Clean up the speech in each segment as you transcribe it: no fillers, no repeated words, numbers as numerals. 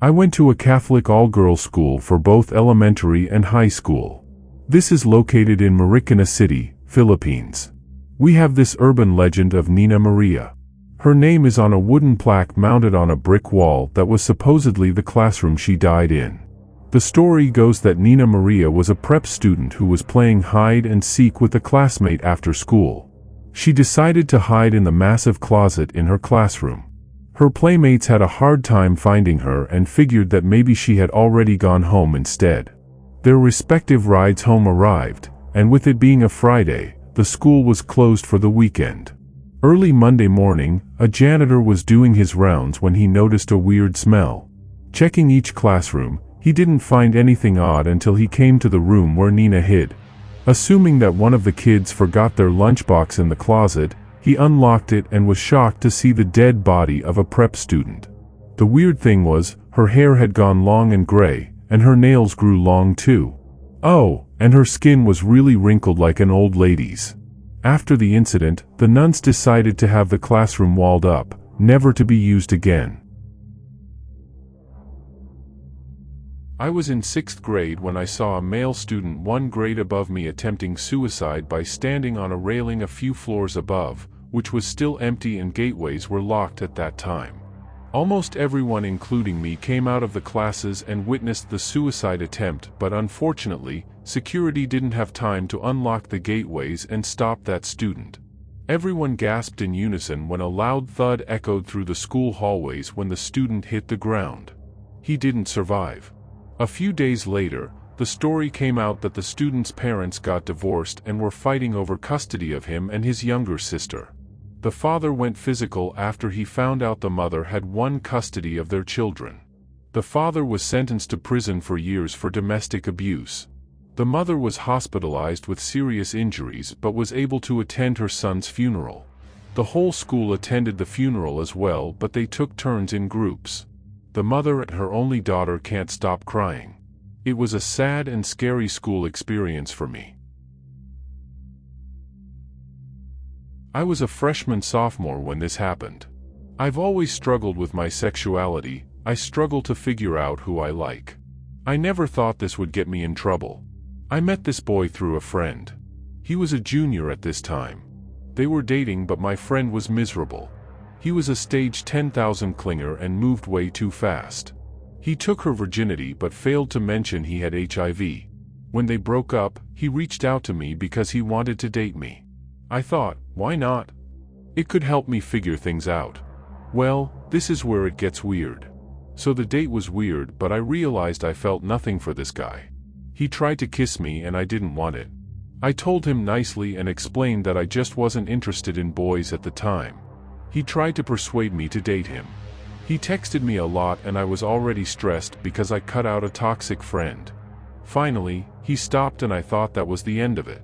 I went to a Catholic all-girls school for both elementary and high school. This is located in Marikina City, Philippines. We have this urban legend of Nina Maria. Her name is on a wooden plaque mounted on a brick wall that was supposedly the classroom she died in. The story goes that Nina Maria was a prep student who was playing hide and seek with a classmate after school. She decided to hide in the massive closet in her classroom. Her playmates had a hard time finding her and figured that maybe she had already gone home instead. Their respective rides home arrived, and with it being a Friday, the school was closed for the weekend. Early Monday morning, a janitor was doing his rounds when he noticed a weird smell. Checking each classroom, he didn't find anything odd until he came to the room where Nina hid. Assuming that one of the kids forgot their lunchbox in the closet, he unlocked it and was shocked to see the dead body of a prep student. The weird thing was, her hair had gone long and gray, and her nails grew long too. Oh, and her skin was really wrinkled like an old lady's. After the incident, the nuns decided to have the classroom walled up, never to be used again. I was in 6th grade when I saw a male student 1 grade above me attempting suicide by standing on a railing a few floors above, which was still empty and gateways were locked at that time. Almost everyone including me came out of the classes and witnessed the suicide attempt, but unfortunately, security didn't have time to unlock the gateways and stop that student. Everyone gasped in unison when a loud thud echoed through the school hallways when the student hit the ground. He didn't survive. A few days later, the story came out that the student's parents got divorced and were fighting over custody of him and his younger sister. The father went physical after he found out the mother had won custody of their children. The father was sentenced to prison for years for domestic abuse. The mother was hospitalized with serious injuries but was able to attend her son's funeral. The whole school attended the funeral as well, but they took turns in groups. The mother and her only daughter can't stop crying. It was a sad and scary school experience for me. I was a freshman-sophomore when this happened. I've always struggled with my sexuality. I struggle to figure out who I like. I never thought this would get me in trouble. I met this boy through a friend. He was a junior at this time. They were dating, but my friend was miserable. He was a stage 10,000 clinger and moved way too fast. He took her virginity but failed to mention he had HIV. When they broke up, he reached out to me because he wanted to date me. I thought, why not? It could help me figure things out. Well, this is where it gets weird. So the date was weird, but I realized I felt nothing for this guy. He tried to kiss me and I didn't want it. I told him nicely and explained that I just wasn't interested in boys at the time. He tried to persuade me to date him. He texted me a lot and I was already stressed because I cut out a toxic friend. Finally, he stopped and I thought that was the end of it.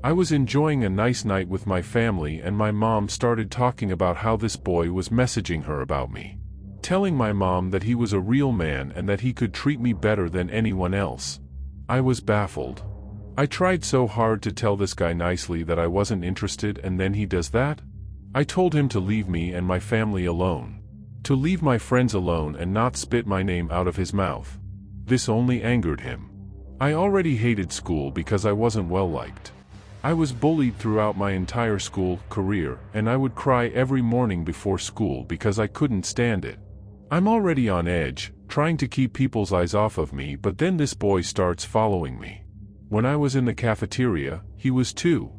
I was enjoying a nice night with my family and my mom started talking about how this boy was messaging her about me. Telling my mom that he was a real man and that he could treat me better than anyone else. I was baffled. I tried so hard to tell this guy nicely that I wasn't interested, and then he does that? I told him to leave me and my family alone. To leave my friends alone and not spit my name out of his mouth. This only angered him. I already hated school because I wasn't well liked. I was bullied throughout my entire school career, and I would cry every morning before school because I couldn't stand it. I'm already on edge, trying to keep people's eyes off of me, but then this boy starts following me. When I was in the cafeteria, he was too.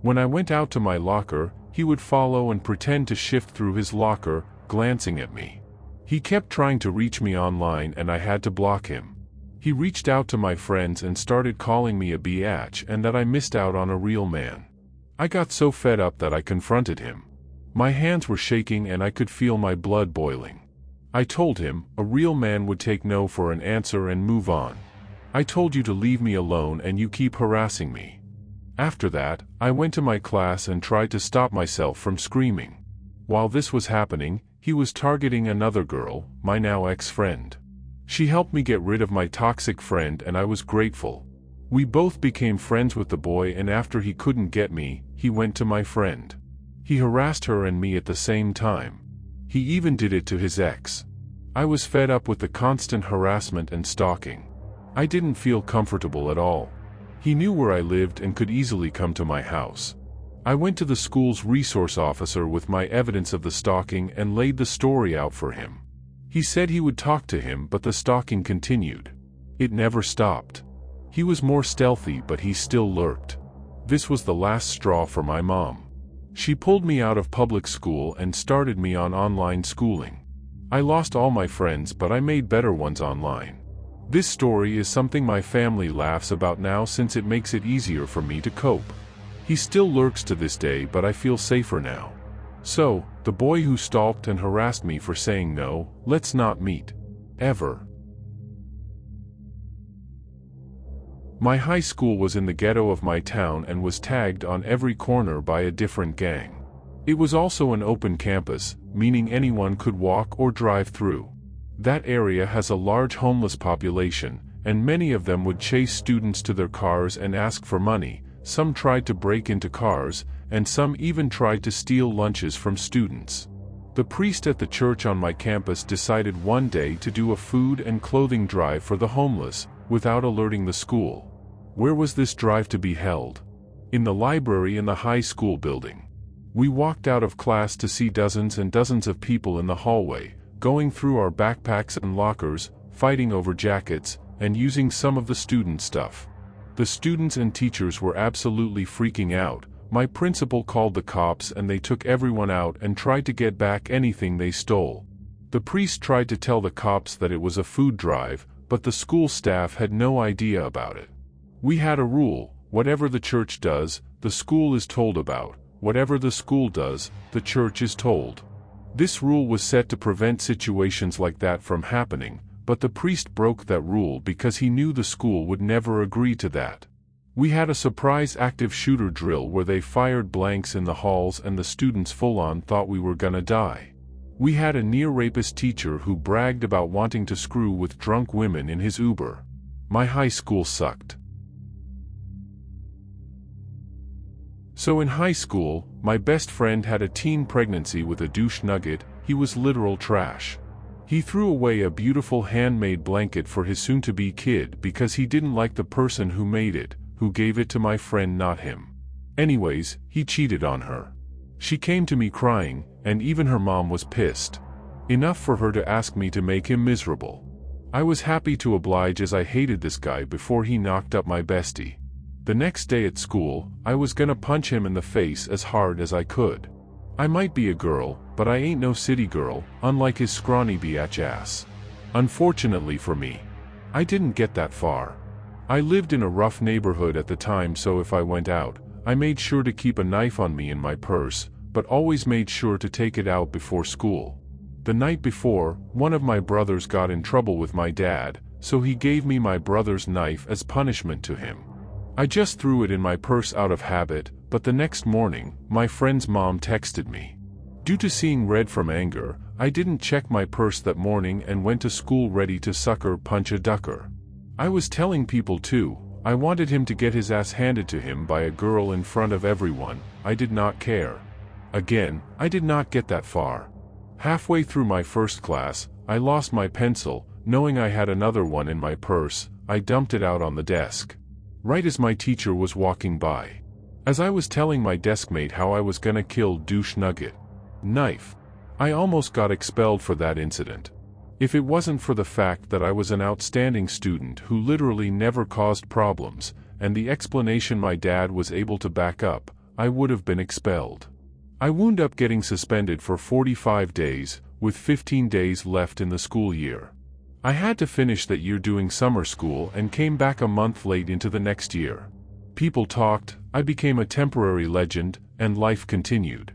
When I went out to my locker, he would follow and pretend to shift through his locker, glancing at me. He kept trying to reach me online and I had to block him. He reached out to my friends and started calling me a biatch and that I missed out on a real man. I got so fed up that I confronted him. My hands were shaking and I could feel my blood boiling. I told him, a real man would take no for an answer and move on. I told you to leave me alone and you keep harassing me. After that, I went to my class and tried to stop myself from screaming. While this was happening, he was targeting another girl, my now ex-friend. She helped me get rid of my toxic friend and I was grateful. We both became friends with the boy, and after he couldn't get me, he went to my friend. He harassed her and me at the same time. He even did it to his ex. I was fed up with the constant harassment and stalking. I didn't feel comfortable at all. He knew where I lived and could easily come to my house. I went to the school's resource officer with my evidence of the stalking and laid the story out for him. He said he would talk to him, but the stalking continued. It never stopped. He was more stealthy, but he still lurked. This was the last straw for my mom. She pulled me out of public school and started me on online schooling. I lost all my friends, but I made better ones online. This story is something my family laughs about now since it makes it easier for me to cope. He still lurks to this day, but I feel safer now. So, the boy who stalked and harassed me for saying no, let's not meet. Ever. My high school was in the ghetto of my town and was tagged on every corner by a different gang. It was also an open campus, meaning anyone could walk or drive through. That area has a large homeless population, and many of them would chase students to their cars and ask for money. Some tried to break into cars, and some even tried to steal lunches from students. The priest at the church on my campus decided one day to do a food and clothing drive for the homeless, without alerting the school. Where was this drive to be held? In the library in the high school building. We walked out of class to see dozens and dozens of people in the hallway, going through our backpacks and lockers, fighting over jackets, and using some of the student stuff. The students and teachers were absolutely freaking out. My principal called the cops and they took everyone out and tried to get back anything they stole. The priest tried to tell the cops that it was a food drive, but the school staff had no idea about it. We had a rule: whatever the church does, the school is told about; whatever the school does, the church is told. This rule was set to prevent situations like that from happening, but the priest broke that rule because he knew the school would never agree to that. We had a surprise active shooter drill where they fired blanks in the halls and the students full-on thought we were gonna die. We had a near-rapist teacher who bragged about wanting to screw with drunk women in his Uber. My high school sucked. So in high school, my best friend had a teen pregnancy with a douche nugget. He was literal trash. He threw away a beautiful handmade blanket for his soon-to-be kid because he didn't like the person who made it, who gave it to my friend, not him. Anyways, he cheated on her. She came to me crying, and even her mom was pissed. Enough for her to ask me to make him miserable. I was happy to oblige as I hated this guy before he knocked up my bestie. The next day at school, I was gonna punch him in the face as hard as I could. I might be a girl, but I ain't no city girl, unlike his scrawny biatch ass. Unfortunately for me, I didn't get that far. I lived in a rough neighborhood at the time, so if I went out, I made sure to keep a knife on me in my purse, but always made sure to take it out before school. The night before, one of my brothers got in trouble with my dad, so he gave me my brother's knife as punishment to him. I just threw it in my purse out of habit, but the next morning, my friend's mom texted me. Due to seeing red from anger, I didn't check my purse that morning and went to school ready to sucker punch a ducker. I was telling people too. I wanted him to get his ass handed to him by a girl in front of everyone. I did not care. Again, I did not get that far. Halfway through my first class, I lost my pencil. Knowing I had another one in my purse, I dumped it out on the desk. Right as my teacher was walking by. As I was telling my deskmate how I was gonna kill douche nugget. Knife. I almost got expelled for that incident. If it wasn't for the fact that I was an outstanding student who literally never caused problems, and the explanation my dad was able to back up, I would have been expelled. I wound up getting suspended for 45 days, with 15 days left in the school year. I had to finish that year doing summer school and came back a month late into the next year. People talked, I became a temporary legend, and life continued.